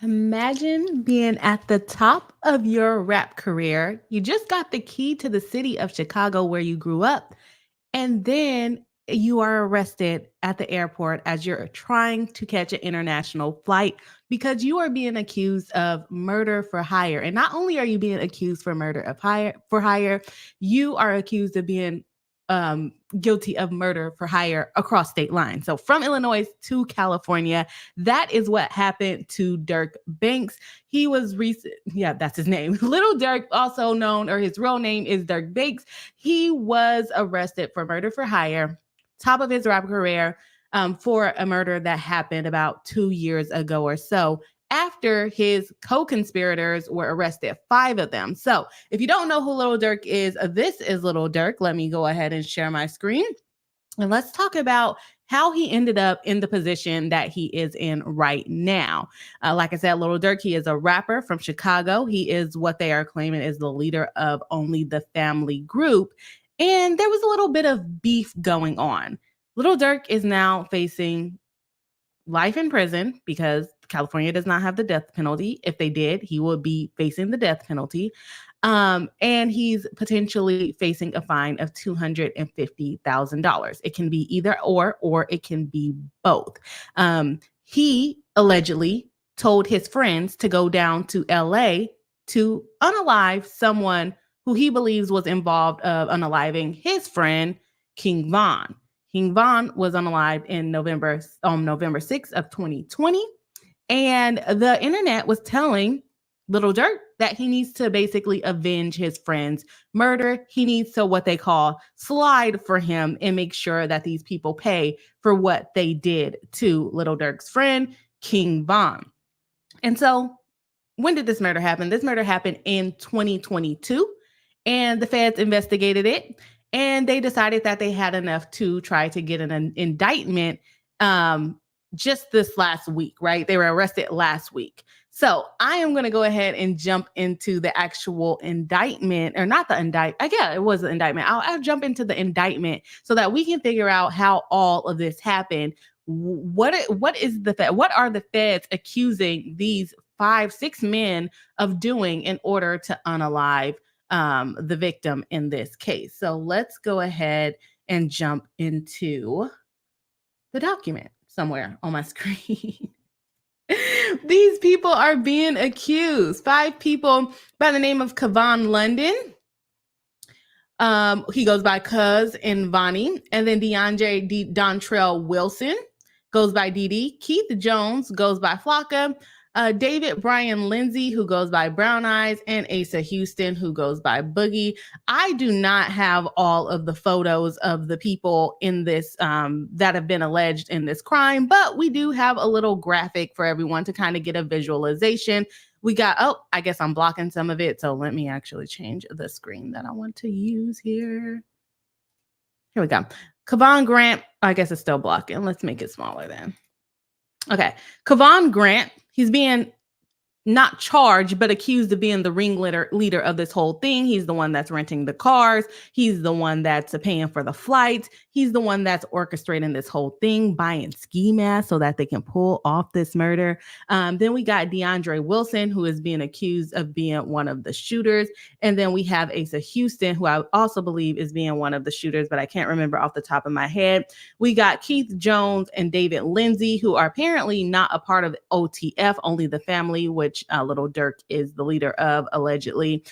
Imagine being at the top of your rap career. You just got the key to the city of Chicago where you grew up, and then you are arrested at the airport as you're trying to catch an international flight because you are being accused of murder for hire. And not only are you being accused for murder of hire for hire, you are accused of being guilty of murder for hire across state lines. So from Illinois to California, that is what happened to Durk Banks. He was recent, yeah, that's his name. Little Durk, also known, or his real name is Durk Banks. He was arrested for murder for hire, top of his rap career, for a murder that happened about 2 years ago or so, after his co-conspirators were arrested, 5 of them. So if you don't know who Little Durk is, this is Little Durk. Let me go ahead and share my screen. And let's talk about how he ended up in the position that he is in right now. Like I said, Little Durk, he is a rapper from Chicago. He is what they are claiming is the leader of Only the Family group. And there was a little bit of beef going on. Little Durk is now facing life in prison because California does not have the death penalty. If they did, he would be facing the death penalty. And he's potentially facing a fine of $250,000. It can be either or it can be both. He allegedly told his friends to go down to LA to unalive someone who he believes was involved of unaliving his friend, King Von. King Von was unalived in November 6th of 2020. And the internet was telling Little Durk that he needs to basically avenge his friend's murder. He needs to, what they call, slide for him and make sure that these people pay for what they did to Little Durk's friend, King Von. And so when did this murder happen? This murder happened in 2022, and the feds investigated it. And they decided that they had enough to try to get an indictment just this last week, right? They were arrested last week. So I am going to go ahead and jump into the actual indictment, or not the indictment. Yeah, it was the indictment. I'll jump into the indictment so that we can figure out how all of this happened. What are the feds accusing these 5-6 men of doing in order to unalive the victim in this case? So let's go ahead and jump into the document somewhere on my screen. These people are being accused. 5 people by the name of Kevon London. He goes by Cuz and Vonnie. And then DeAndre Dontrell Wilson goes by DD. Keith Jones goes by Flocka. David Brian Lindsay, who goes by Brown Eyes, and Asa Houston, who goes by Boogie. I do not have all of the photos of the people in this that have been alleged in this crime, but we do have a little graphic for everyone to kind of get a visualization. We got, I guess I'm blocking some of it, so let me actually change the screen that I want to use here. Here we go. Kevon Grant, I guess it's still blocking. Let's make it smaller then. Okay, Kevon Grant, he's being not charged, but accused of being the leader of this whole thing. He's the one that's renting the cars. He's the one that's paying for the flights. He's the one that's orchestrating this whole thing, buying ski masks so that they can pull off this murder. Then we got DeAndre Wilson, who is being accused of being one of the shooters. And then we have Asa Houston, who I also believe is being one of the shooters, but I can't remember off the top of my head. We got Keith Jones and David Lindsay, who are apparently not a part of OTF, Only the Family, which Little Durk is the leader of, allegedly,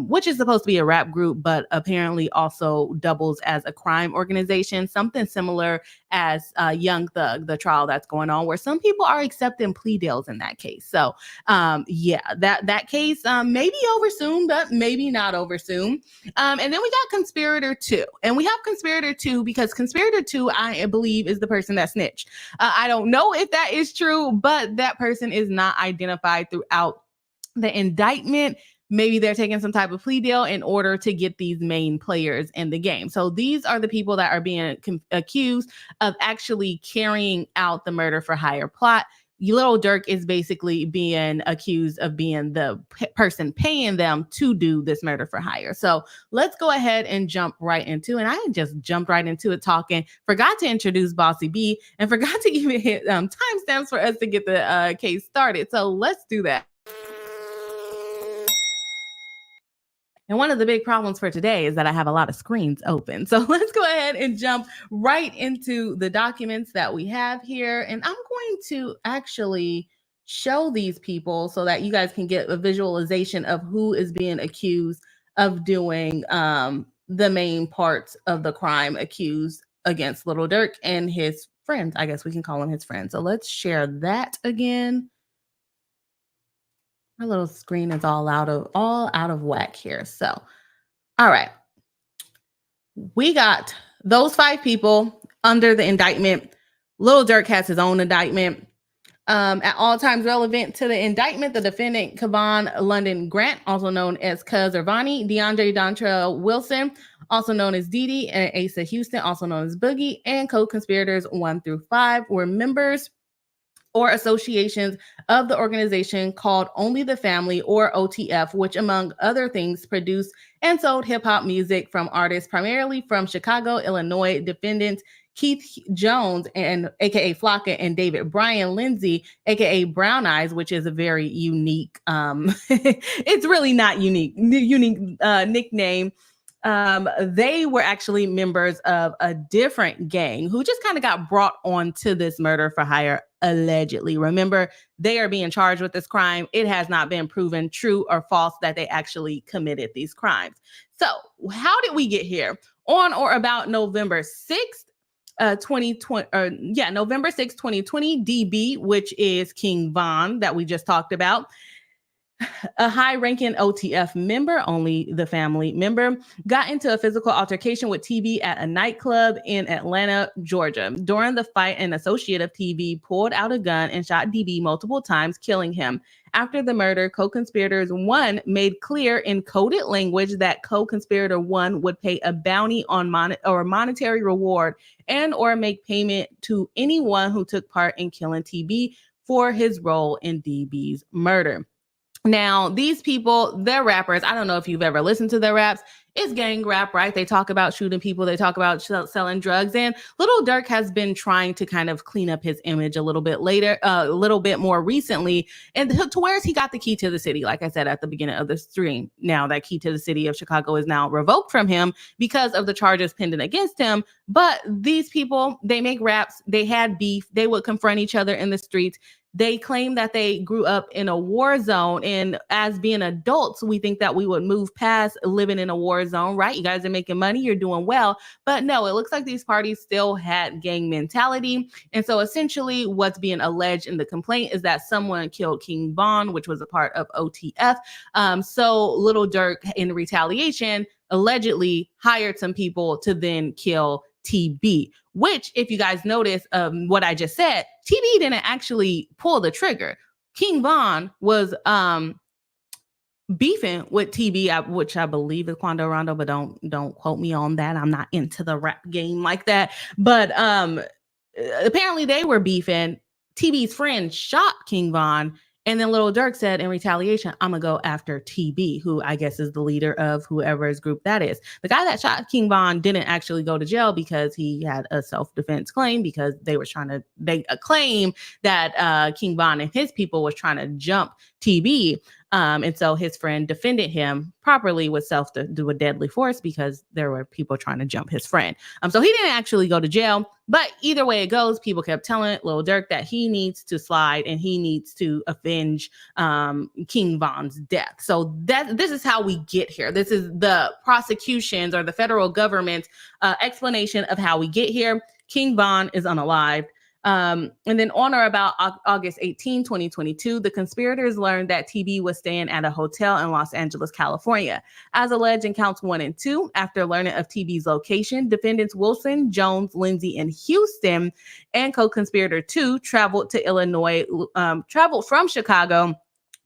which is supposed to be a rap group, but apparently also doubles as a crime organization, something similar as Young Thug, the trial that's going on, where some people are accepting plea deals in that case. So that case may be over soon, but maybe not over soon. And then we got Conspirator 2. And we have Conspirator 2 because Conspirator 2, I believe, is the person that snitched. I don't know if that is true, but that person is not identified throughout the indictment. Maybe they're taking some type of plea deal in order to get these main players in the game. So these are the people that are being accused of actually carrying out the murder for hire plot. Lil Durk is basically being accused of being the person paying them to do this murder for hire. So let's go ahead and jump right into it. And I just jumped right into it talking, forgot to introduce Bossy B, and forgot to even hit timestamps for us to get the case started. So let's do that. And one of the big problems for today is that I have a lot of screens open. So let's go ahead and jump right into the documents that we have here. And I'm going to actually show these people so that you guys can get a visualization of who is being accused of doing the main parts of the crime accused against Lil Durk and his friends. I guess we can call him his friends. So let's share that again. My little screen is all out of whack here. So, all right. We got those 5 people under the indictment. Lil Durk has his own indictment. At all times relevant to the indictment, the defendant, Kevon London Grant, also known as Cuz or Vonnie, DeAndre Dontrell Wilson, also known as Dee Dee, and Asa Houston, also known as Boogie, and co-conspirators 1 through 5 were members or associations of the organization called Only the Family, or OTF, which among other things produced and sold hip-hop music from artists primarily from Chicago, Illinois. Defendants Keith Jones, and aka Flocka, and David Brian Lindsay, aka Brown Eyes, which is a very unique, it's really not unique nickname. They were actually members of a different gang who just kind of got brought onto this murder for hire, allegedly. Remember, they are being charged with this crime. It has not been proven true or false that they actually committed these crimes. So how did we get here? On or about November 6th, 2020, November 6, 2020, DB, which is King Von that we just talked about, a high-ranking OTF member, Only the Family member, got into a physical altercation with TB at a nightclub in Atlanta, Georgia. During the fight, an associate of TB pulled out a gun and shot DB multiple times, killing him. After the murder, co-conspirators 1 made clear in coded language that co-conspirator 1 would pay a bounty on monetary reward and or make payment to anyone who took part in killing TB for his role in DB's murder. Now, these people, they're rappers. I don't know if you've ever listened to their raps. It's gang rap, right? They talk about shooting people. They talk about selling drugs. And Lil Durk has been trying to kind of clean up his image a little bit more recently, and to where he got the key to the city. Like I said at the beginning of the stream, now that key to the city of Chicago is now revoked from him because of the charges pending against him. But these people, they make raps. They had beef. They would confront each other in the streets. They claim that they grew up in a war zone, and as being adults, we think that we would move past living in a war zone, right? You guys are making money, you're doing well. But no, it looks like these parties still had gang mentality. And so essentially what's being alleged in the complaint is that someone killed King Von, which was a part of OTF. So Lil Durk, in retaliation, allegedly hired some people to then kill TB, which, if you guys notice what I just said, TB didn't actually pull the trigger. King Von was beefing with TB, which I believe is Quando Rondo, but don't quote me on that. I'm not into the rap game like that. But apparently they were beefing. TB's friend shot King Von. And then Lil Durk said, in retaliation, I'm going to go after TB, who I guess is the leader of whoever's group that is. The guy that shot King Von didn't actually go to jail because he had a self-defense claim, because they claim that King Von and his people was trying to jump TB. And so his friend defended him properly with deadly force because there were people trying to jump his friend. So he didn't actually go to jail. But either way it goes, people kept telling Lil Durk that he needs to slide and he needs to avenge King Von's death. So this is how we get here. This is the prosecution's or the federal government's explanation of how we get here. King Von is unalived. And then on or about August 18, 2022, the conspirators learned that TB was staying at a hotel in Los Angeles, California. As alleged in counts 1 and 2, after learning of TB's location, defendants Wilson, Jones, Lindsay, and Houston and co-conspirator 2 traveled from Chicago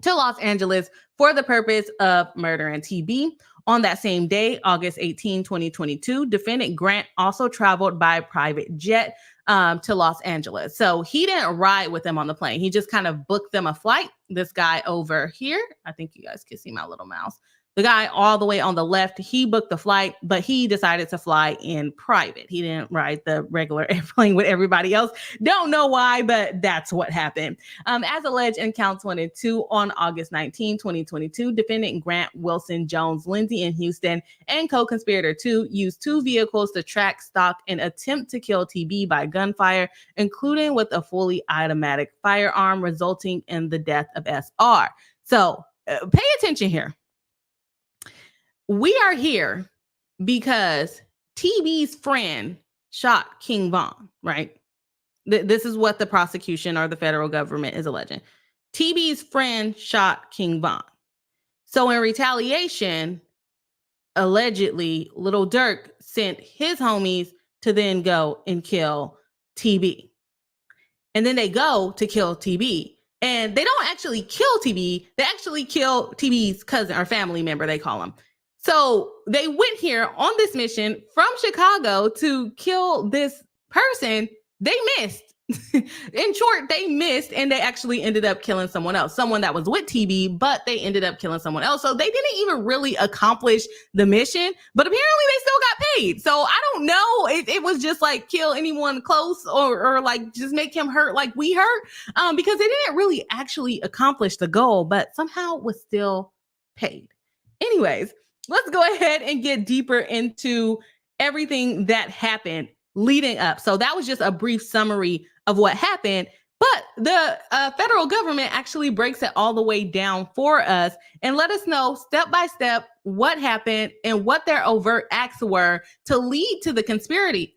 to Los Angeles for the purpose of murdering TB. On that same day, August 18, 2022, defendant Grant also traveled by private jet to Los Angeles. So he didn't ride with them on the plane. He just kind of booked them a flight. This guy over here, I think you guys can see my little mouse. The guy all the way on the left, he booked the flight, but he decided to fly in private. He didn't ride the regular airplane with everybody else. Don't know why, but that's what happened. As alleged in counts 1 and 2, on August 19, 2022, defendant Grant Wilson Jones Lindsay in Houston and co-conspirator 2 used 2 vehicles to track, stalk, and attempt to kill TB by gunfire, including with a fully automatic firearm, resulting in the death of SR. So pay attention here. We are here because TB's friend shot King Von, right? This is what the prosecution or the federal government is alleging. TB's friend shot King Von. So in retaliation, allegedly, Lil Durk sent his homies to then go and kill TB. And then they go to kill TB. And they don't actually kill TB. They actually kill TB's cousin or family member, they call him. So they went here on this mission from Chicago to kill this person. They missed. In short, they missed, and they actually ended up killing someone else, someone that was with TB, but they ended up killing someone else. So they didn't even really accomplish the mission, but apparently they still got paid. So I don't know if it was just like kill anyone close or like just make him hurt like we hurt, because they didn't really actually accomplish the goal, but somehow was still paid. Anyways, let's go ahead and get deeper into everything that happened leading up. So that was just a brief summary of what happened, but the federal government actually breaks it all the way down for us and let us know step by step what happened and what their overt acts were to lead to the conspiracy.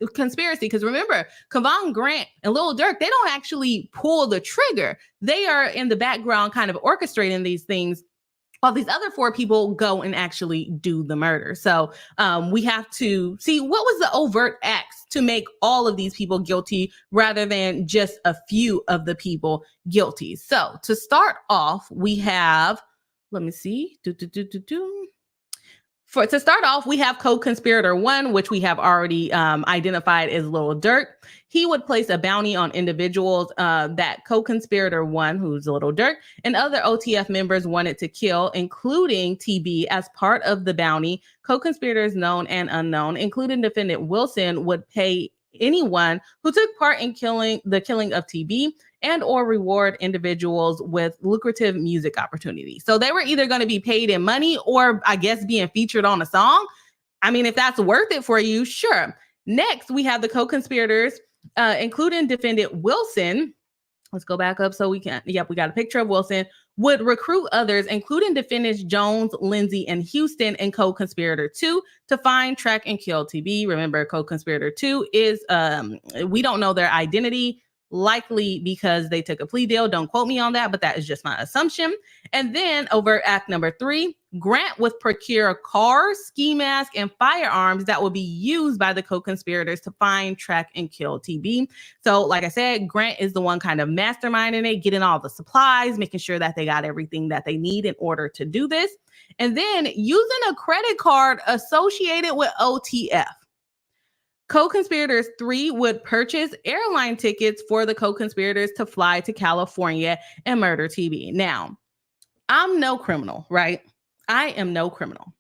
Because remember, Kevon Grant and Lil Durk, they don't actually pull the trigger. They are in the background kind of orchestrating these things, while these other 4 people go and actually do the murder. So we have to see what was the overt acts to make all of these people guilty rather than just a few of the people guilty. So to start off, we have, let me see. To start off, we have co-conspirator 1, which we have already identified as Lil Durk. He would place a bounty on individuals that co-conspirator 1, who's Lil Durk, and other OTF members wanted to kill, including TB. As part of the bounty, co-conspirators known and unknown, including defendant Wilson, would pay anyone who took part in the killing of TB and or reward individuals with lucrative music opportunities. So they were either going to be paid in money or I guess being featured on a song. I mean, if that's worth it for you, sure. Next, we have the co-conspirators, including defendant Wilson. Let's go back up so we can, we got a picture of Wilson, would recruit others, including defendants Jones, Lindsay, and Houston, and co-conspirator 2 to find, track, and kill TB. Remember, co-conspirator 2 is, we don't know their identity, likely because they took a plea deal. Don't quote me on that, but that is just my assumption. And then overt act number 3, Grant would procure cars, ski mask, and firearms that would be used by the co-conspirators to find, track, and kill TB. So like I said, Grant is the one kind of masterminding it, getting all the supplies, making sure that they got everything that they need in order to do this. And then using a credit card associated with OTF. Co-conspirators 3 would purchase airline tickets for the co-conspirators to fly to California and murder TB. Now, I'm no criminal, right? I am no criminal.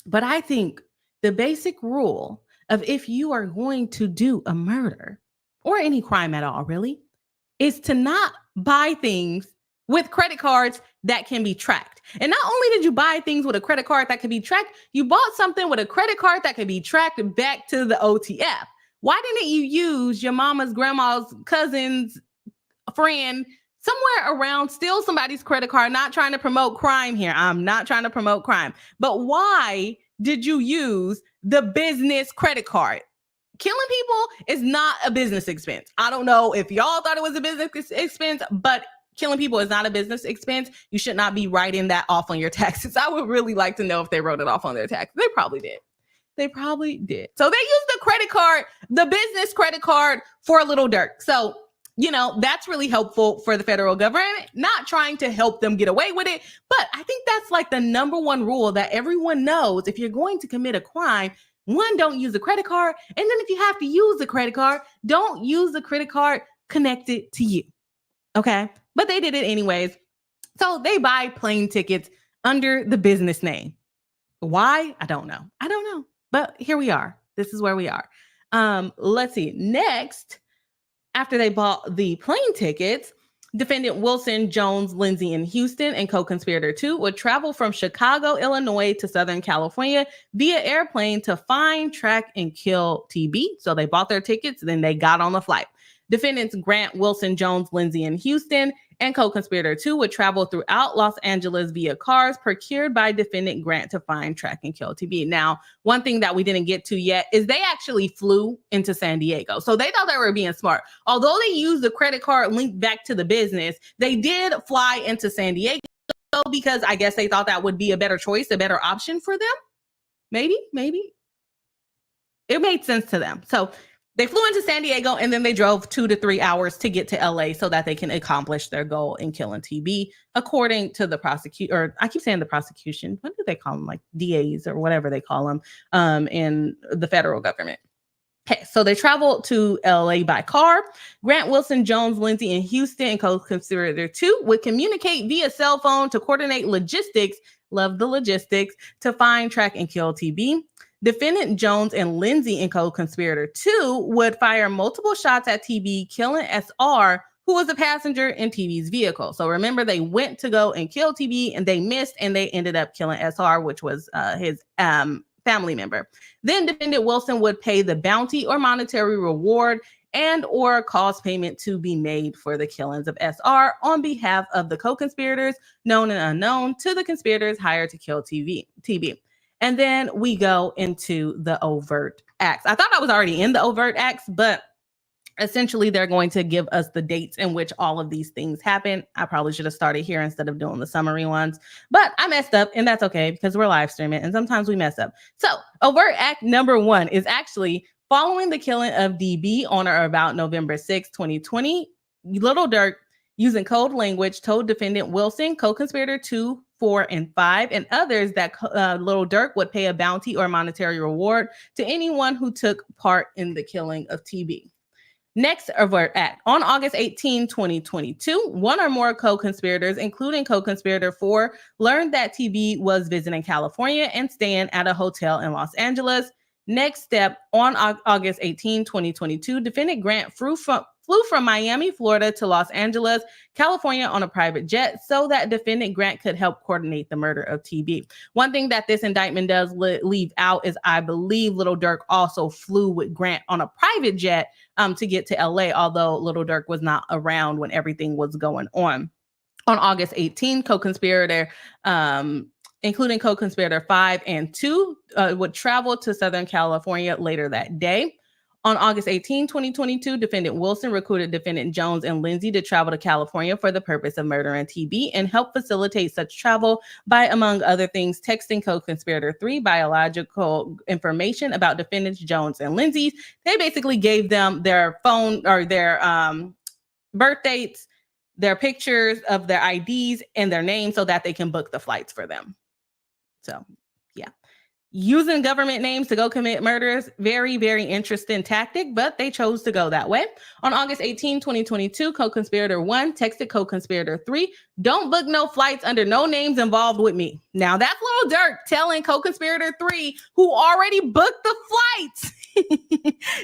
But I think the basic rule of if you are going to do a murder or any crime at all, really, is to not buy things with credit cards that can be tracked. And not only did you buy things with a credit card that could be tracked, you bought something with a credit card that could be tracked back to the OTF. Why didn't you use your mama's, grandma's, cousin's friend somewhere around, steal somebody's credit card? Not trying to promote crime here. I'm not trying to promote crime. But why did you use the business credit card? Killing people is not a business expense. I don't know if y'all thought it was a business expense, but killing people is not a business expense. You should not be writing that off on your taxes. I would really like to know if they wrote it off on their taxes. They probably did. They probably did. So they used the credit card, the business credit card for Lil Durk. So, you know, that's really helpful for the federal government, not trying to help them get away with it. But I think that's like the number one rule that everyone knows. If you're going to commit a crime, One, don't use a credit card. And then if you have to use a credit card, don't use the credit card connected to you. Okay. But they did it anyways. So they buy plane tickets under the business name. Why? I don't know. But here we are. This is where we are. Let's see. Next, after they bought the plane tickets, defendant Wilson, Jones, Lindsay, and Houston and co-conspirator 2 would travel from Chicago, Illinois to Southern California via airplane to find, track, and kill TB. So they bought their tickets, then they got on the flight. Defendants Grant, Wilson, Jones, Lindsay, and Houston and co-conspirator 2 would travel throughout Los Angeles via cars procured by defendant Grant to find, track, and kill TB. Now, one thing that we didn't get to yet is they actually flew into San Diego. So they thought they were being smart. Although they used the credit card linked back to the business, they did fly into San Diego because I guess they thought that would be a better choice, a better option for them. Maybe. It made sense to them. So they flew into San Diego and then they drove 2 to 3 hours to get to LA so that they can accomplish their goal in killing TB, according to the prosecutor, or I keep saying the prosecution. What do they call them? Like DAs or whatever they call them in the federal government. Okay, so they traveled to LA by car. Grant, Wilson, Jones, Lindsay, and Houston and co-conspirator 2 would communicate via cell phone to coordinate logistics, love the logistics, to find, track, and kill TB. Defendant Jones and Lindsay and co-conspirator 2 would fire multiple shots at TB, killing SR, who was a passenger in TB's vehicle. So remember, they went to go and kill TB and they missed and they ended up killing SR, which was his family member. Then defendant Wilson would pay the bounty or monetary reward and or cause payment to be made for the killings of SR on behalf of the co-conspirators, known and unknown, to the conspirators hired to kill TB. And then we go into the overt acts. I thought I was already in the overt acts, but essentially they're going to give us the dates in which all of these things happen. I probably should have started here instead of doing the summary ones, but I messed up and that's okay because we're live streaming and sometimes we mess up. So overt act number 1 is actually following the killing of DB on or about November 6, 2020. Lil Durk, using code language, told defendant Wilson, co-conspirator 2, 4, and 5, and others that Lil Durk would pay a bounty or monetary reward to anyone who took part in the killing of TB. Next overt act. On August 18, 2022, one or more co-conspirators, including co-conspirator 4, learned that TB was visiting California and staying at a hotel in Los Angeles. Next step, on August 18, 2022, defendant Grant flew from Miami, Florida to Los Angeles, California on a private jet so that defendant Grant could help coordinate the murder of TB. One thing that this indictment does leave out is I believe Lil Durk also flew with Grant on a private jet to get to LA, although Lil Durk was not around when everything was going on. On August 18, co-conspirator including co-conspirator 5 and 2 would travel to Southern California later that day. On August 18, 2022, defendant Wilson recruited defendant Jones and Lindsay to travel to California for the purpose of murdering TB and help facilitate such travel by, among other things, texting co-conspirator 3 biological information about defendants Jones and Lindsay. They basically gave them their phone or their birth dates, their pictures of their IDs, and their names so that they can book the flights for them. So, yeah. Using government names to go commit murders, very, very interesting tactic, but they chose to go that way. On August 18, 2022, co-conspirator 1 texted co-conspirator 3, "Don't book no flights under no names involved with me." Now that's Lil Durk telling co-conspirator 3, who already booked the flights,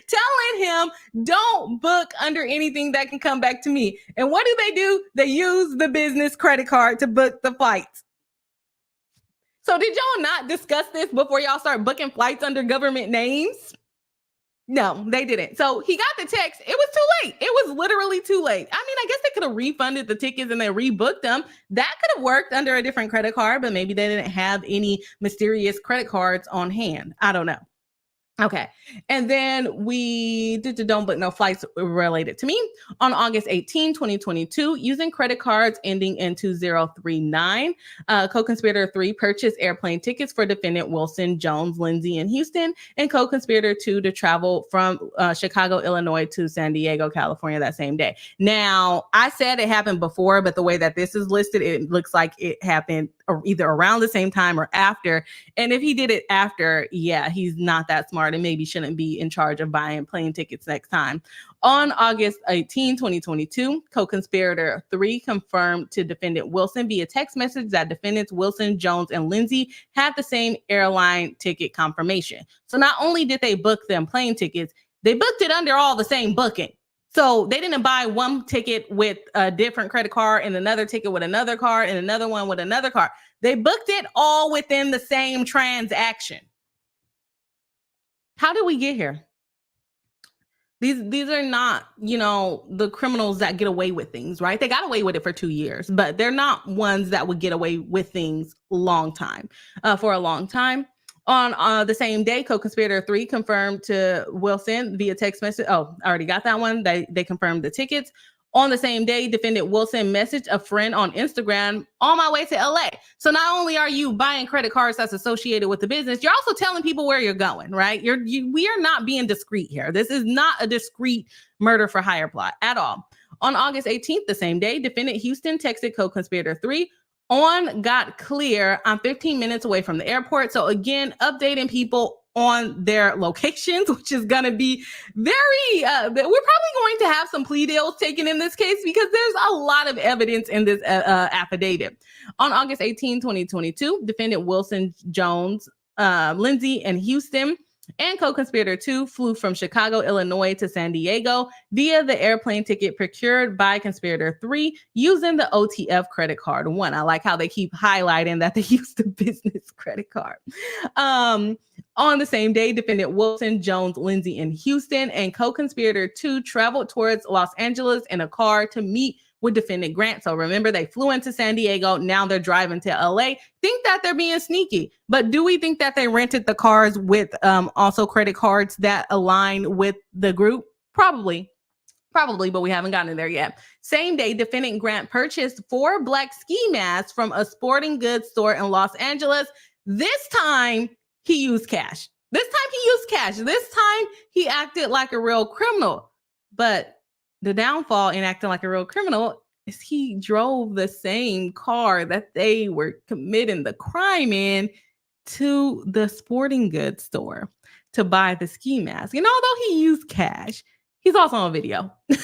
telling him, "Don't book under anything that can come back to me." And what do? They use the business credit card to book the flights. So did y'all not discuss this before y'all start booking flights under government names? No, they didn't. So he got the text. It was too late. It was literally too late. I mean, I guess they could have refunded the tickets and then rebooked them. That could have worked under a different credit card, but maybe they didn't have any mysterious credit cards on hand. I don't know. Okay. And then we did the don't book no flights related to me. On August 18, 2022, using credit cards ending in 2039, co-conspirator 3 purchased airplane tickets for defendant Wilson, Jones, Lindsay, and Houston, and co-conspirator 2 to travel from Chicago, Illinois to San Diego, California that same day. Now, I said it happened before, but the way that this is listed, it looks like it happened either around the same time or after. And if he did it after, yeah, he's not that smart and maybe shouldn't be in charge of buying plane tickets next time. On August 18, 2022, co-conspirator 3 confirmed to defendant Wilson via text message that defendants Wilson, Jones, and Lindsay had the same airline ticket confirmation. So not only did they book them plane tickets, they booked it under all the same booking. So they didn't buy one ticket with a different credit card and another ticket with another card and another one with another card. They booked it all within the same transaction. How did we get here? These are not, the criminals that get away with things, right? They got away with it for 2 years, but they're not ones that would get away with things for a long time. On the same day, co-conspirator 3 confirmed to Wilson via text message. Oh, I already got that one. They confirmed the tickets. On the same day, defendant Wilson messaged a friend on Instagram, on my way to LA. So not only are you buying credit cards that's associated with the business, you're also telling people where you're going, right? We are not being discreet here. This is not a discreet murder for hire plot at all. On August 18th, the same day, defendant Houston texted co-conspirator 3, "On got clear. I'm 15 minutes away from the airport." So again, updating people on their locations, which is going to be very, we're probably going to have some plea deals taken in this case because there's a lot of evidence in this affidavit. On August 18, 2022, defendant Wilson, Jones, Lindsay, and Houston and co-conspirator 2 flew from Chicago, Illinois to San Diego via the airplane ticket procured by conspirator 3 using the OTF credit card 1. I like how they keep highlighting that they used the business credit card. On the same day, defendant Wilson, Jones, Lindsay, and Houston and co-conspirator 2 traveled towards Los Angeles in a car to meet with defendant Grant. So remember, they flew into San Diego. Now they're driving to LA. Think that they're being sneaky, but do we think that they rented the cars with also credit cards that align with the group? Probably, but we haven't gotten there yet. Same day, defendant Grant purchased 4 black ski masks from a sporting goods store in Los Angeles. This time he used cash. This time he acted like a real criminal. But the downfall in acting like a real criminal is he drove the same car that they were committing the crime in to the sporting goods store to buy the ski mask. And although he used cash, he's also on video. This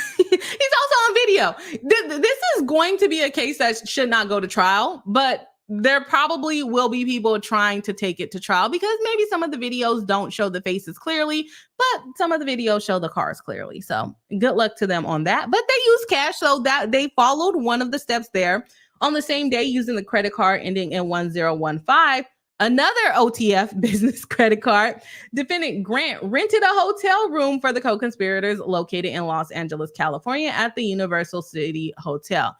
is going to be a case that should not go to trial, but there probably will be people trying to take it to trial because maybe some of the videos don't show the faces clearly, but some of the videos show the cars clearly. So good luck to them on that. But they use cash, so that they followed one of the steps there. On the same day, using the credit card ending in 1015, another OTF business credit card, defendant Grant rented a hotel room for the co-conspirators located in Los Angeles, California at the Universal City Hotel.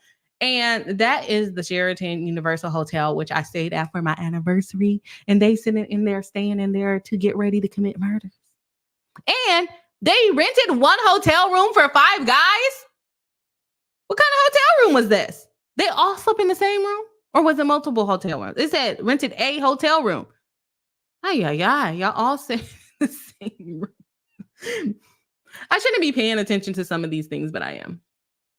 And that is the Sheraton Universal Hotel, which I stayed at for my anniversary. And they staying in there to get ready to commit murders. And they rented one hotel room for 5 guys? What kind of hotel room was this? They all slept in the same room? Or was it multiple hotel rooms? It said rented a hotel room. Y'all all stayed in the same room. I shouldn't be paying attention to some of these things, but I am.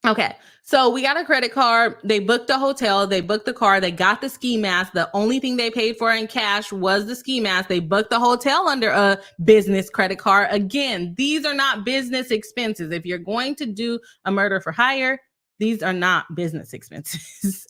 Okay, so we got a credit card. They booked a hotel. They booked the car. They got the ski mask. The only thing they paid for in cash was the ski mask. They booked the hotel under a business credit card. Again, these are not business expenses. If you're going to do a murder for hire, these are not business expenses.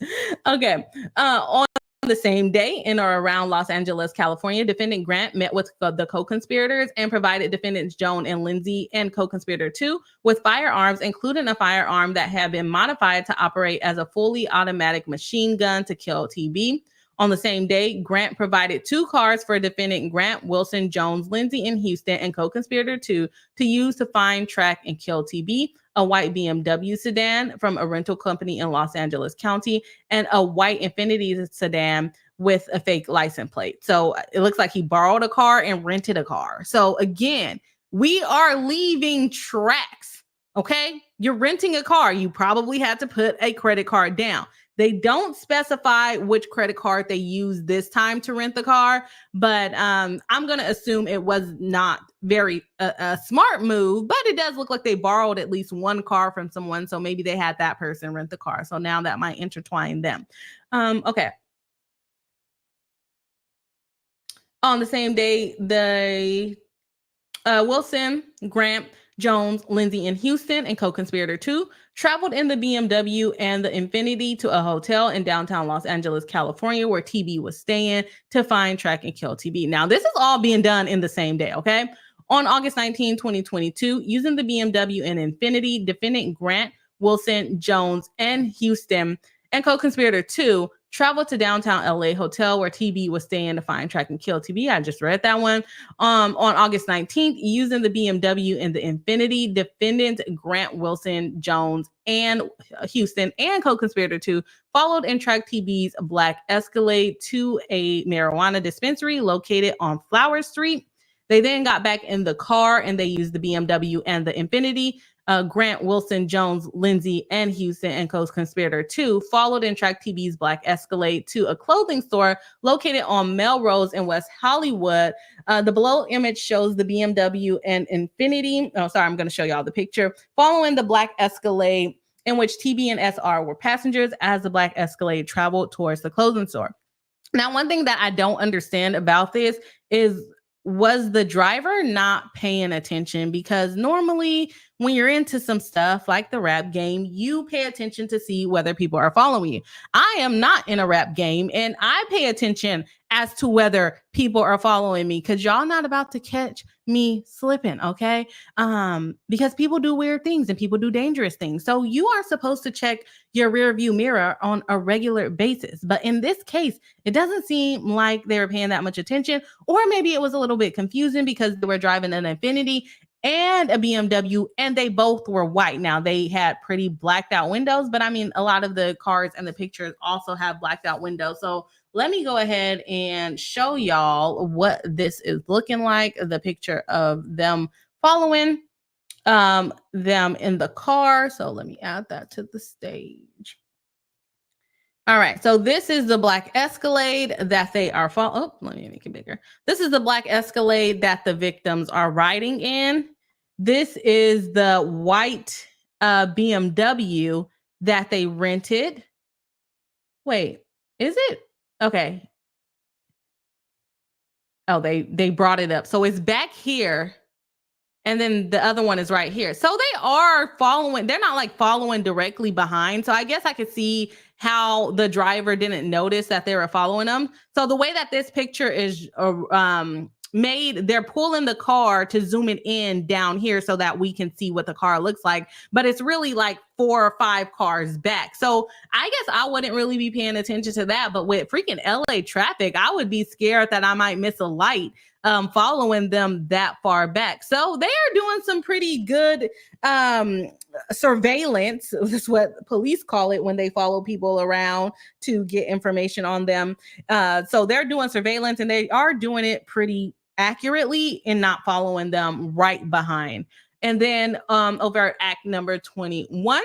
Okay, on the same day in or around Los Angeles, California, defendant Grant met with the co-conspirators and provided defendants Joan and Lindsay and co-conspirator 2 with firearms, including a firearm that had been modified to operate as a fully automatic machine gun to kill TB. On the same day, Grant provided 2 cars for defendant Grant, Wilson, Jones, Lindsay, and Houston and co-conspirator 2 to use to find, track, and kill TB, a white BMW sedan from a rental company in Los Angeles County, and a white Infiniti sedan with a fake license plate. So it looks like he borrowed a car and rented a car. So again, we are leaving tracks, okay? You're renting a car. You probably had to put a credit card down. They don't specify which credit card they used this time to rent the car, but I'm going to assume it was not very a smart move, but it does look like they borrowed at least one car from someone. So maybe they had that person rent the car. So now that might intertwine them. Okay. On the same day, the Wilson, Grant, Jones, Lindsay, and Houston, and co-conspirator 2 traveled in the BMW and the Infiniti to a hotel in downtown Los Angeles, California, where TB was staying to find, track, and kill TB. Now, this is all being done in the same day, okay? On August 19, 2022, using the BMW and Infiniti, defendant Grant, Wilson, Jones, and Houston, and co-conspirator 2 traveled to downtown LA hotel where TB was staying to find, track, and kill TB. I just read that one. On August 19th, using the BMW and the Infiniti, defendant Grant, Wilson, Jones, and Houston, and co-conspirator 2 followed and tracked TB's black Escalade to a marijuana dispensary located on Flower Street. They then got back in the car and they used the BMW and the Infiniti. Grant, Wilson, Jones, Lindsay, and Houston, and co-conspirator 2 followed and tracked TB's black Escalade to a clothing store located on Melrose in West Hollywood. The below image shows the BMW and Infiniti. Oh, sorry, I'm going to show y'all the picture. Following the black Escalade, in which TB and SR were passengers as the black Escalade traveled towards the clothing store. Now, one thing that I don't understand about this is, was the driver not paying attention? Because normally when you're into some stuff like the rap game, you pay attention to see whether people are following you. I am not in a rap game and I pay attention as to whether people are following me, because y'all not about to catch me slipping, okay? Because people do weird things and people do dangerous things. So you are supposed to check your rear view mirror on a regular basis. But in this case, it doesn't seem like they were paying that much attention, or maybe it was a little bit confusing because they were driving an Infiniti and a BMW and they both were white. Now they had pretty blacked out windows, but I mean, a lot of the cars and the pictures also have blacked out windows. So let me go ahead and show y'all what this is looking like. The picture of them following them in the car. So let me add that to the stage. All right, so this is the black Escalade that they are oh, let me make it bigger. This is the black Escalade that the victims are riding in. This is the white BMW that they rented. Wait, is it? Okay. Oh, they brought it up. So it's back here. And then the other one is right here. So they are following. They're not like following directly behind. So I guess I could see how the driver didn't notice that they were following them. So the way that this picture is made, they're pulling the car to zoom it in down here so that we can see what the car looks like. But it's really like 4 or 5 cars back. So I guess I wouldn't really be paying attention to that. But with freaking LA traffic, I would be scared that I might miss a light following them that far back. So they are doing some pretty good surveillance. That's what police call it when they follow people around to get information on them. So they're doing surveillance and they are doing it pretty accurately and not following them right behind. And then overt act number 21.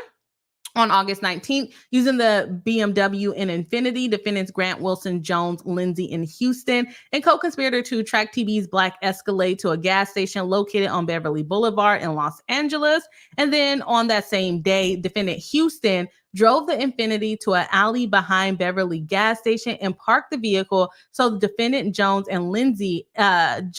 On August 19th, using the BMW and Infiniti, defendants Grant, Wilson, Jones, Lindsay, and Houston, and co-conspirator 2 tracked TB's black Escalade to a gas station located on Beverly Boulevard in Los Angeles. And then on that same day, defendant Houston drove the Infiniti to an alley behind Beverly gas station and parked the vehicle so the defendant Jones and Lindsay and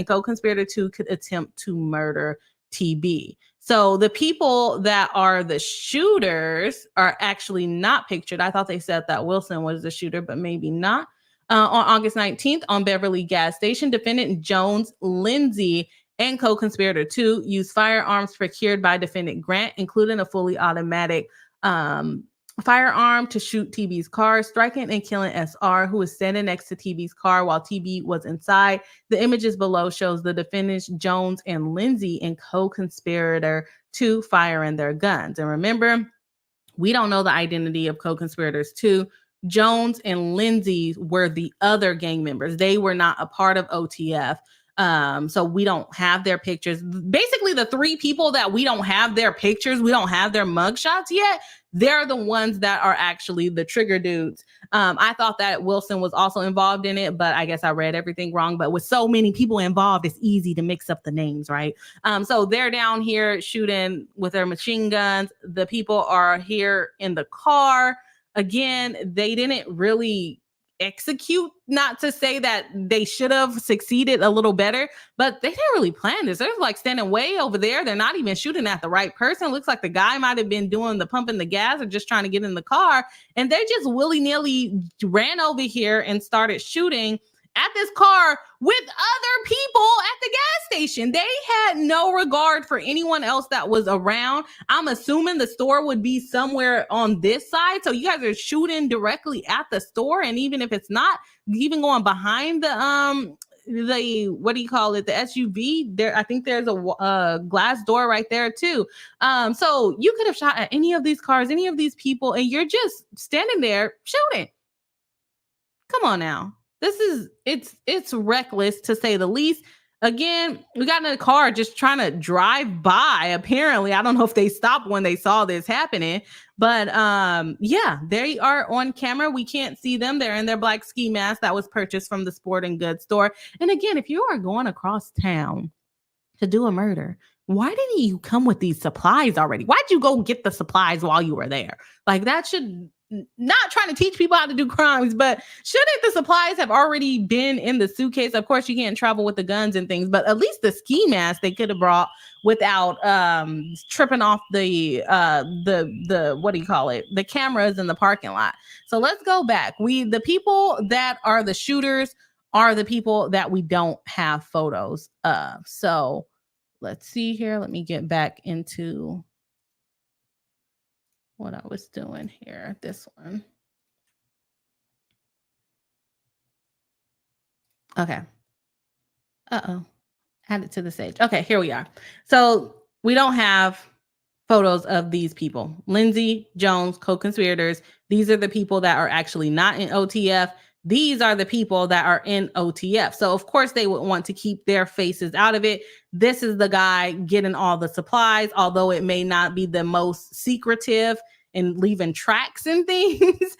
co-conspirator 2 could attempt to murder TB. So the people that are the shooters are actually not pictured. I thought they said that Wilson was the shooter, but maybe not. On August 19th, on Beverly gas station, defendant Jones, Lindsay, and co-conspirator 2 used firearms procured by defendant Grant, including a fully automatic firearm, to shoot TB's car, striking and killing SR, who was standing next to TB's car while TB was inside. The images below shows the defendants Jones and Lindsay and co-conspirator 2 firing their guns. And remember, we don't know the identity of co-conspirators 2. Jones and Lindsay were the other gang members. They were not a part of OTF. So we don't have their pictures. Basically, the 3 people that we don't have their pictures, we don't have their mugshots yet, they're the ones that are actually the trigger dudes. I thought that Wilson was also involved in it, but I guess I read everything wrong. But with so many people involved, it's easy to mix up the names, right? So they're down here shooting with their machine guns. The people are here in the car. Again, they didn't really execute, not to say that they should have succeeded a little better, but they didn't really plan this. They're like standing way over there. They're not even shooting at the right person. It looks like the guy might have been doing the pumping the gas or just trying to get in the car. And they just willy-nilly ran over here and started shooting at this car with other people at the gas station. They had no regard for anyone else that was around. I'm assuming the store would be somewhere on this side. So you guys are shooting directly at the store. And even if it's not, even going behind the what do you call it, the SUV there, I think there's a glass door right there too. So you could have shot at any of these cars, any of these people, and you're just standing there shooting. Come on now. It's reckless, to say the least. Again, we got in a car just trying to drive by. Apparently, I don't know if they stopped when they saw this happening, but yeah, they are on camera. We can't see them. They're in their black ski mask that was purchased from the sporting goods store. And again, if you are going across town to do a murder, why didn't you come with these supplies already? Why'd you go get the supplies while you were there? Like, that should, not trying to teach people how to do crimes, but shouldn't the supplies have already been in the suitcase? Of course, you can't travel with the guns and things, but at least the ski mask they could have brought without tripping off the what do you call it? The cameras in the parking lot. So let's go back. The people that are the shooters are the people that we don't have photos of. So let's see here. Let me get back into what I was doing here. This one. Okay. Uh-oh. Add it to the stage. Okay, here we are. So we don't have photos of these people. Lindsay, Jones, co-conspirators. These are the people that are actually not in OTF. These are the people that are in OTF. So of course they would want to keep their faces out of it. This is the guy getting all the supplies, although it may not be the most secretive and leaving tracks and things.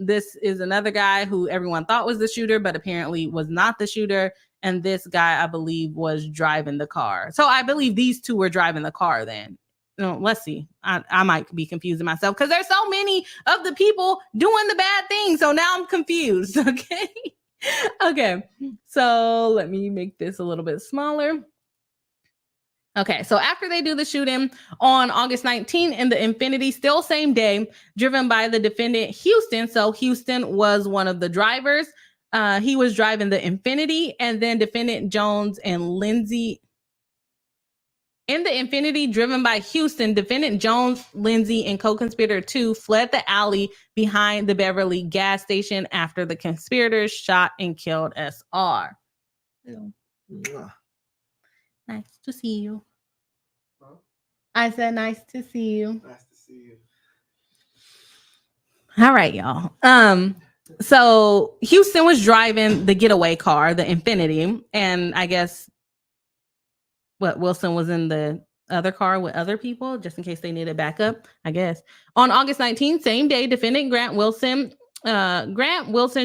This is another guy who everyone thought was the shooter, but apparently was not the shooter. And this guy, I believe, was driving the car. So I believe these two were driving the car then. No, let's see. I might be confusing myself because there's so many of the people doing the bad thing. So now I'm confused. Okay. Okay. So let me make this a little bit smaller. Okay, so after they do the shooting on August 19th in the Infinity, still same day, driven by the defendant Houston. So Houston was one of the drivers. He was driving the Infinity, and then defendant Jones and Lindsay. In the Infinity, driven by Houston, defendant Jones, Lindsay, and co-conspirator 2 fled the alley behind the Beverly gas station after the conspirators shot and killed SR. Nice to see you. Huh? I said nice to see you. Nice to see you. All right, y'all. So Houston was driving the getaway car, the Infinity, and I guess Wilson was in the other car with other people, just in case they needed backup, I guess. On August 19th, same day, defendant Grant Wilson,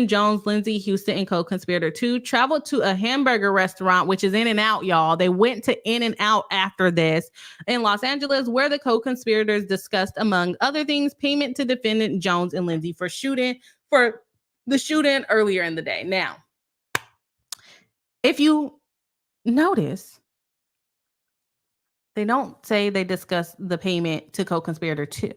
Jones, Lindsay, Houston, and co-conspirator 2 traveled to a hamburger restaurant, which is In-N-Out, y'all. They went to In-N-Out after this in Los Angeles, where the co-conspirators discussed, among other things, payment to defendant Jones and Lindsay for the shooting earlier in the day. Now, if you notice, they don't say they discussed the payment to co-conspirator 2.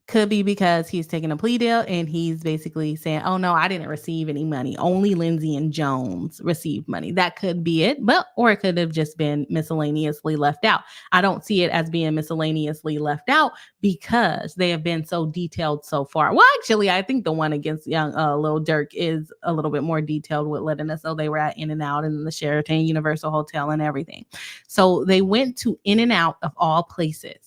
Could be because he's taking a plea deal and he's basically saying, oh no, I didn't receive any money. Only Lindsay and Jones received money. That could be it, or it could have just been miscellaneously left out. I don't see it as being miscellaneously left out because they have been so detailed so far. Well, actually, I think the one against young Lil Durk is a little bit more detailed with letting us know they were at In-N-Out and the Sheraton Universal Hotel and everything. So they went to In-N-Out of all places.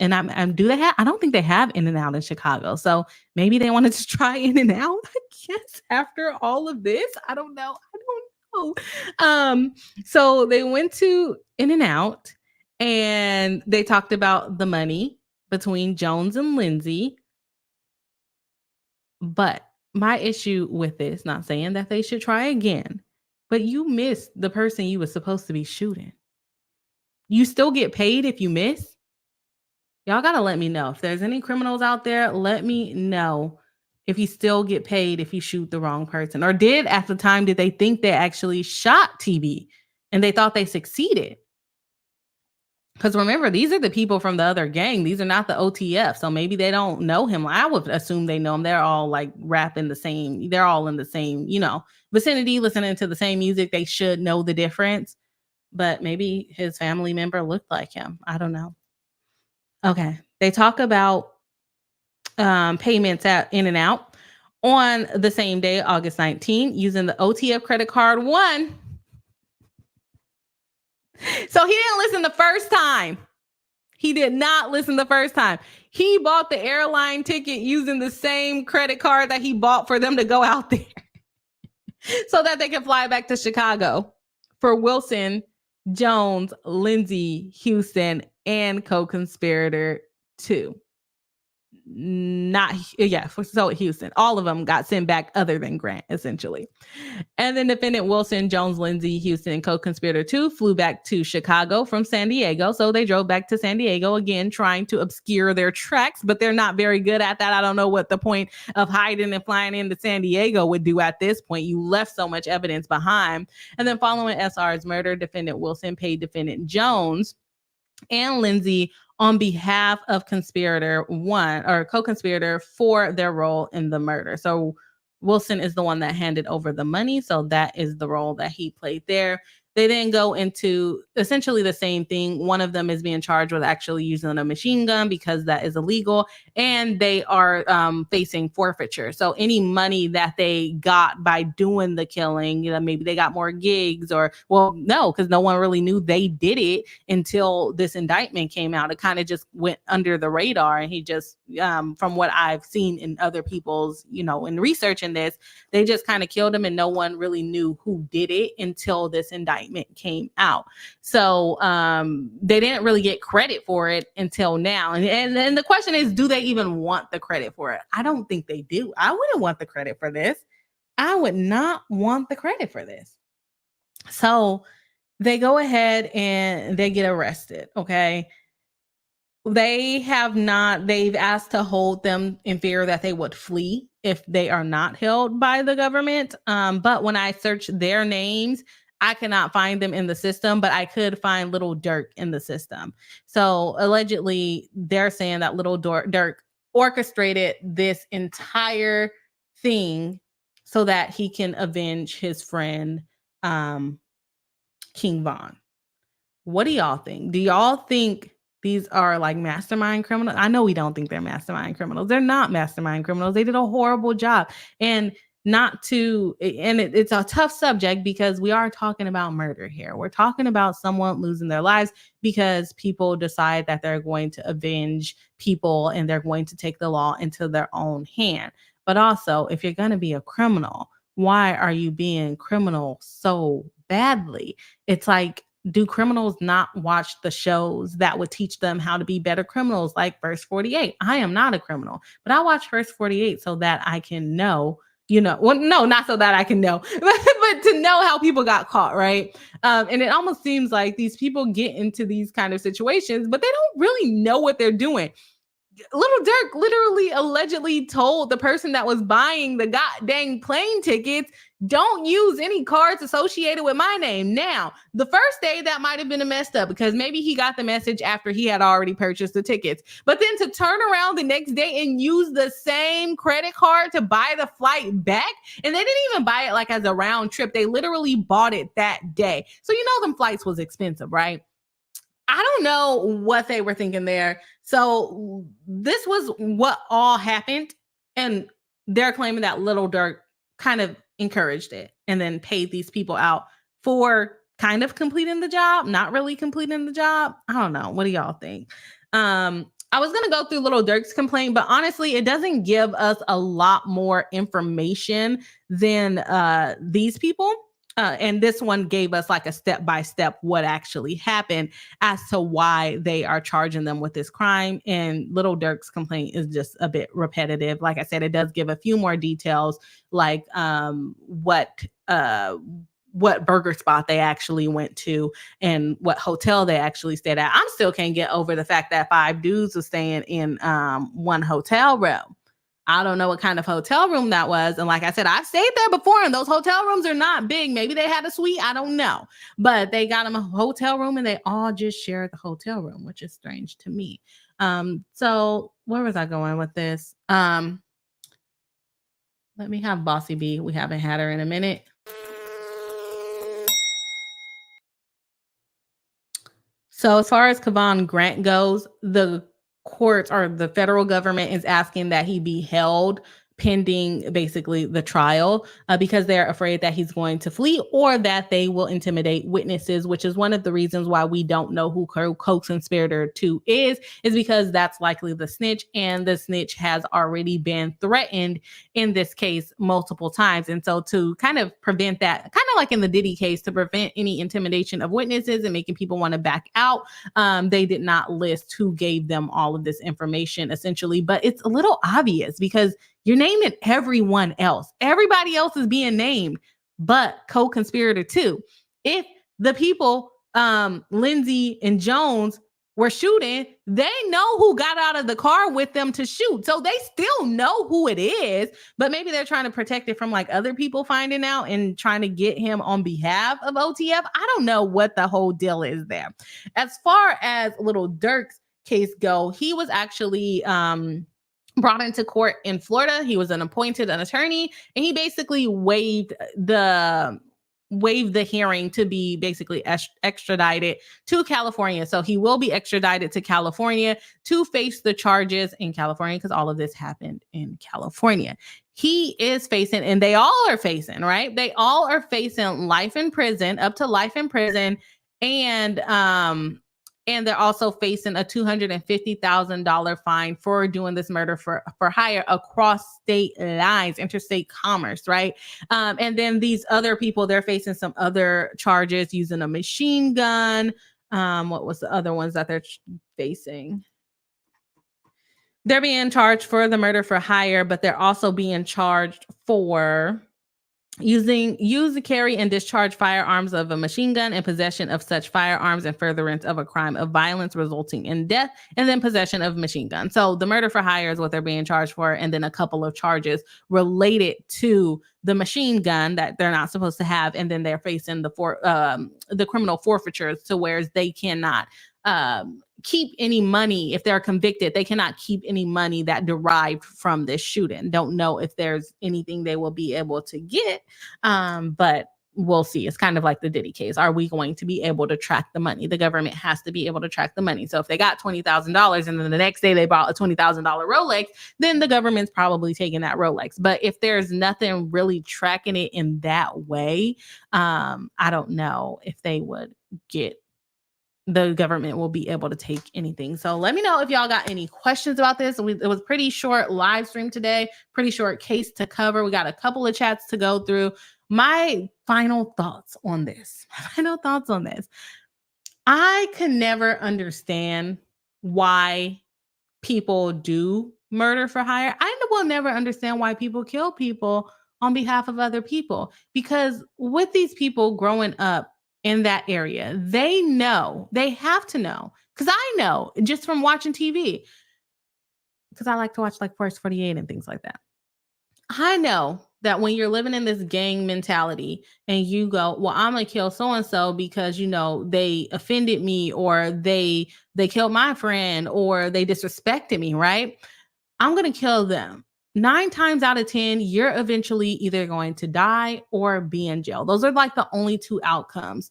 And do they have? I don't think they have In-N-Out in Chicago. So maybe they wanted to try In-N-Out, I guess, after all of this. I don't know. So they went to In-N-Out and they talked about the money between Jones and Lindsay. But my issue with this, not saying that they should try again, but you missed the person you were supposed to be shooting. You still get paid if you miss? Y'all got to let me know. If there's any criminals out there, let me know if you still get paid if you shoot the wrong person? Or at the time, did they think they actually shot TB and they thought they succeeded? Because remember, these are the people from the other gang. These are not the OTF. So maybe they don't know him. I would assume they know him. They're all like rapping the same. They're all in the same, vicinity, listening to the same music. They should know the difference. But maybe his family member looked like him. I don't know. Okay. They talk about payments at In-N-Out on the same day, August 19, using the OTF credit card one. So he didn't listen the first time. He did not listen the first time. He bought the airline ticket using the same credit card that he bought for them to go out there so that they can fly back to Chicago for Wilson, Jones, Lindsay, Houston, and co-conspirator 2. So Houston, all of them got sent back other than Grant, essentially. And then defendant Wilson, Jones, Lindsay, Houston, and co-conspirator 2 flew back to Chicago from San Diego. So they drove back to San Diego again, trying to obscure their tracks, but they're not very good at that. I don't know what the point of hiding and flying into San Diego would do at this point. You left so much evidence behind. And then following SR's murder, defendant Wilson paid defendant Jones and Lindsay on behalf of conspirator 1 or co-conspirator for their role in the murder. So Wilson is the one that handed over the money. So that is the role that he played there. They then go into essentially the same thing. One of them is being charged with actually using a machine gun because that is illegal. And they are facing forfeiture. So any money that they got by doing the killing, maybe they got more gigs no, because no one really knew they did it until this indictment came out. It kind of just went under the radar. And he just, from what I've seen in other people's, in research in this, they just kind of killed him and no one really knew who did it until this indictment came out. So they didn't really get credit for it until now. And the question is, do they even want the credit for it? I don't think they do. I wouldn't want the credit for this. I would not want the credit for this. So they go ahead and they get arrested. Okay. They've asked to hold them in fear that they would flee if they are not held by the government. But when I search their names, I cannot find them in the system, but I could find Lil Durk in the system. So allegedly, they're saying that Lil Durk orchestrated this entire thing so that he can avenge his friend, King Von. What do y'all think? Do y'all think these are like mastermind criminals? I know we don't think they're mastermind criminals. They're not mastermind criminals. They did a horrible job. And it's a tough subject because we are talking about murder here. We're talking about someone losing their lives because people decide that they're going to avenge people and they're going to take the law into their own hand. But also, if you're going to be a criminal, why are you being criminal so badly? It's like, do criminals not watch the shows that would teach them how to be better criminals, like First 48? I am not a criminal, but I watch First 48 so that I can know, not so that I can know, but to know how people got caught, right? And it almost seems like these people get into these kind of situations, but they don't really know what they're doing. Lil Durk literally allegedly told the person that was buying the goddamn plane tickets, don't use any cards associated with my name. Now, the first day that might have been a messed up because maybe he got the message after he had already purchased the tickets. But then to turn around the next day and use the same credit card to buy the flight back, and they didn't even buy it like as a round trip. They literally bought it that day. So them flights was expensive, right? I don't know what they were thinking there. So this was what all happened. And they're claiming that Lil Durk kind of encouraged it and then paid these people out for kind of completing the job, not really completing the job. I don't know. What do y'all think? I was going to go through Lil Durk's complaint, but honestly, it doesn't give us a lot more information than these people. And this one gave us like a step-by-step what actually happened as to why they are charging them with this crime. And Lil Durk's complaint is just a bit repetitive. Like I said, it does give a few more details, like what burger spot they actually went to and what hotel they actually stayed at. I still can't get over the fact that 5 dudes were staying in one hotel room. I don't know what kind of hotel room that was. And like I said, I've stayed there before, and those hotel rooms are not big. Maybe they had a suite. I don't know. But they got them a hotel room and they all just shared the hotel room, which is strange to me. So where was I going with this? Let me have Bossy B. We haven't had her in a minute. So as far as Kavan Grant goes, the courts or the federal government is asking that he be held pending basically the trial because they're afraid that he's going to flee or that they will intimidate witnesses, which is one of the reasons why we don't know who co-conspirator 2 is because that's likely the snitch, and the snitch has already been threatened in this case multiple times. And so to kind of prevent that, kind of like in the Diddy case, to prevent any intimidation of witnesses and making people want to back out, they did not list who gave them all of this information essentially. But it's a little obvious because you're naming everyone else. Everybody else is being named, but co-conspirator 2. If the people, Lindsay and Jones, were shooting, they know who got out of the car with them to shoot. So they still know who it is, but maybe they're trying to protect it from like other people finding out and trying to get him on behalf of OTF. I don't know what the whole deal is there. As far as Lil Durk's case go, he was actually brought into court in Florida. He was an attorney, and he basically waived the hearing to be basically extradited to California. So he will be extradited to California to face the charges in California because all of this happened in California. He is facing, and they all are facing, right? They all are facing life in prison, up to life in prison, and they're also facing a $250,000 fine for doing this murder for hire across state lines, interstate commerce, right? And then these other people, they're facing some other charges using a machine gun. What was the other ones that they're facing? They're being charged for the murder for hire, but they're also being charged for use, carry, and discharge firearms of a machine gun and possession of such firearms and furtherance of a crime of violence resulting in death, and then possession of machine gun. So the murder for hire is what they're being charged for, and then a couple of charges related to the machine gun that they're not supposed to have, and then they're facing the criminal forfeitures to where they cannot keep any money. If they're convicted, they cannot keep any money that derived from this shooting. Don't know if there's anything they will be able to get, but we'll see. It's kind of like the Diddy case. Are we going to be able to track the money? The government has to be able to track the money. So if they got $20,000 and then the next day they bought a $20,000 Rolex, then the government's probably taking that Rolex. But if there's nothing really tracking it in that way, I don't know if they would the government will be able to take anything. So let me know if y'all got any questions about this. It was pretty short live stream today, pretty short case to cover. We got a couple of chats to go through. My final thoughts on this. I can never understand why people do murder for hire. I will never understand why people kill people on behalf of other people, because with these people growing up in that area, they have to know, because I know just from watching TV, because I like to watch like First 48 and things like that. I know that when you're living in this gang mentality and you go, well, I'm gonna kill so-and-so because, they offended me, or they killed my friend, or they disrespected me, right? I'm gonna kill them. 9 times out of 10, you're eventually either going to die or be in jail. Those are like the only 2 outcomes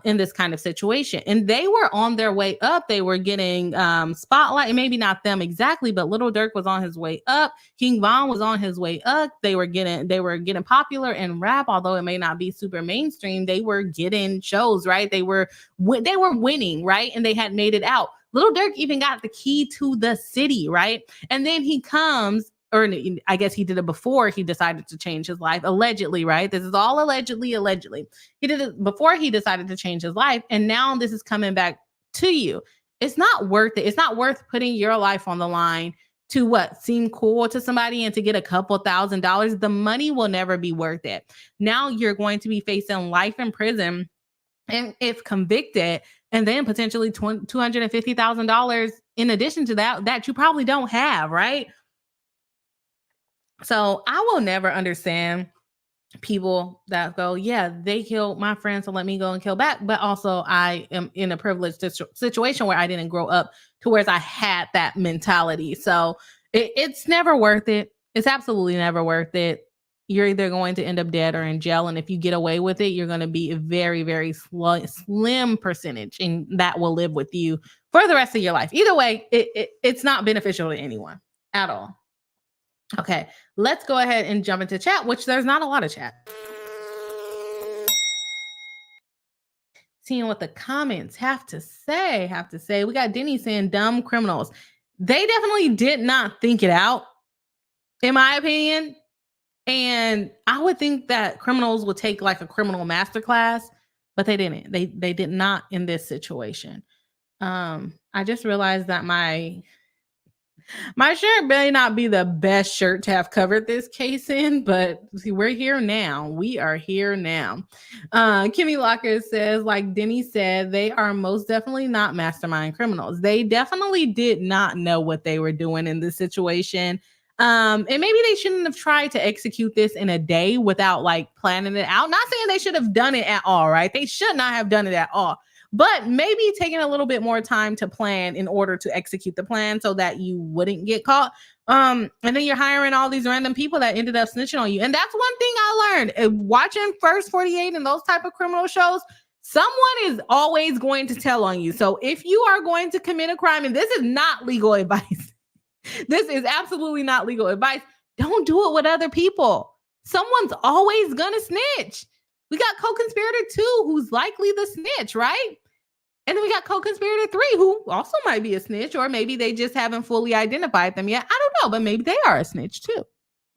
in this kind of situation. And they were on their way up. They were getting spotlight, and maybe not them exactly, but Lil Durk was on his way up. King Von was on his way up. They were getting popular in rap, although it may not be super mainstream. They were getting shows, right? They were winning, right? And they had made it out. Lil Durk even got the key to the city, right? And then he comes, or I guess he did it before he decided to change his life, allegedly, right? This is all allegedly. He did it before he decided to change his life, and now this is coming back to you. It's not worth it. It's not worth putting your life on the line to seem cool to somebody and to get a couple $1,000s. The money will never be worth it. Now you're going to be facing life in prison, and if convicted, and then potentially $250,000 in addition to that you probably don't have, right? So I will never understand people that go, yeah, they killed my friend, so let me go and kill back. But also, I am in a privileged situation where I didn't grow up to where I had that mentality. So it's never worth it. It's absolutely never worth it. You're either going to end up dead or in jail. And if you get away with it, you're going to be a very, very slim percentage, and that will live with you for the rest of your life. Either way, it's not beneficial to anyone at all. Okay, let's go ahead and jump into chat, which there's not a lot of chat. Seeing what the comments have to say. We got Denny saying dumb criminals. They definitely did not think it out, in my opinion. And I would think that criminals would take like a criminal masterclass, but they didn't. They did not in this situation. I just realized that my shirt may not be the best shirt to have covered this case in, but see, we're here now. We are here now. Kimmy Locker says, like Denny said, they are most definitely not mastermind criminals. They definitely did not know what they were doing in this situation. And maybe they shouldn't have tried to execute this in a day without like planning it out. Not saying they should have done it at all, right? They should not have done it at all. But maybe taking a little bit more time to plan in order to execute the plan so that you wouldn't get caught. And then you're hiring all these random people that ended up snitching on you. And that's one thing I learned watching First 48 and those type of criminal shows. Someone is always going to tell on you. So if you are going to commit a crime, and this is not legal advice, this is absolutely not legal advice, don't do it with other people. Someone's always gonna snitch. We got co-conspirator 2, who's likely the snitch, right? And then we got co-conspirator 3, who also might be a snitch, or maybe they just haven't fully identified them yet. I don't know, but maybe they are a snitch too.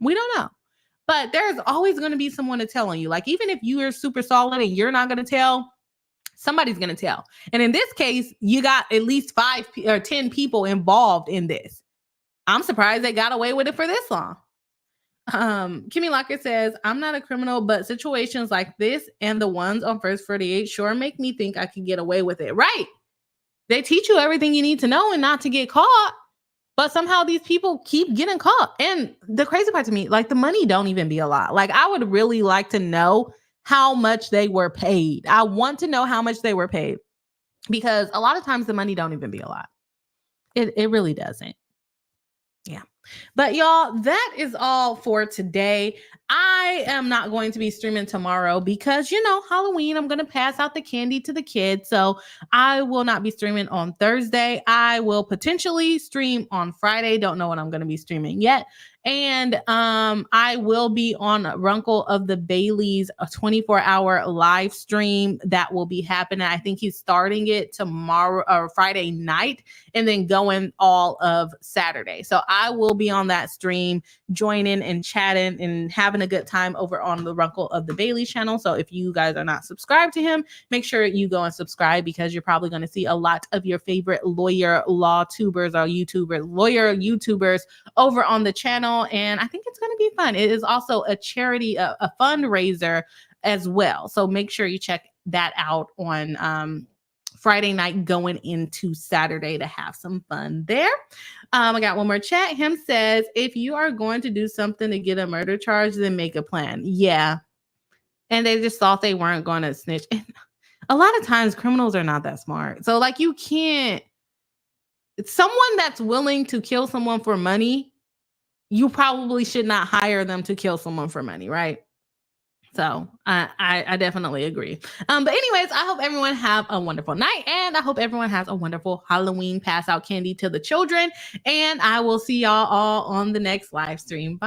We don't know. But there's always going to be someone to tell on you. Like, even if you are super solid and you're not going to tell, somebody's going to tell. And in this case, you got at least 5 or 10 people involved in this. I'm surprised they got away with it for this long. Kimmy Lockett says, I'm not a criminal, but situations like this and the ones on First 48 sure make me think I could get away with it. Right. They teach you everything you need to know and not to get caught. But somehow these people keep getting caught. And the crazy part to me, like the money don't even be a lot. Like I would really like to know how much they were paid. I want to know how much they were paid, because a lot of times the money don't even be a lot. It really doesn't. Yeah. But y'all, that is all for today. I am not going to be streaming tomorrow because, Halloween, I'm going to pass out the candy to the kids. So I will not be streaming on Thursday. I will potentially stream on Friday. Don't know what I'm going to be streaming yet. And I will be on Runkle of the Baileys, a 24-hour live stream that will be happening. I think he's starting it tomorrow or Friday night and then going all of Saturday. So I will be on that stream, joining and chatting and having a good time over on the Runkle of the Baileys channel. So if you guys are not subscribed to him, make sure you go and subscribe, because you're probably going to see a lot of your favorite law tubers or lawyer YouTubers over on the channel. And I think it's going to be fun. It is also a charity, a fundraiser as well. So make sure you check that out on Friday night going into Saturday to have some fun there. I got one more chat. Him says, if you are going to do something to get a murder charge, then make a plan. Yeah. And they just thought they weren't going to snitch. And a lot of times criminals are not that smart. So like you can't, someone that's willing to kill someone for money, you probably should not hire them to kill someone for money, right? So I definitely agree. But anyways, I hope everyone have a wonderful night, and I hope everyone has a wonderful Halloween. Pass out candy to the children, and I will see y'all all on the next live stream. Bye.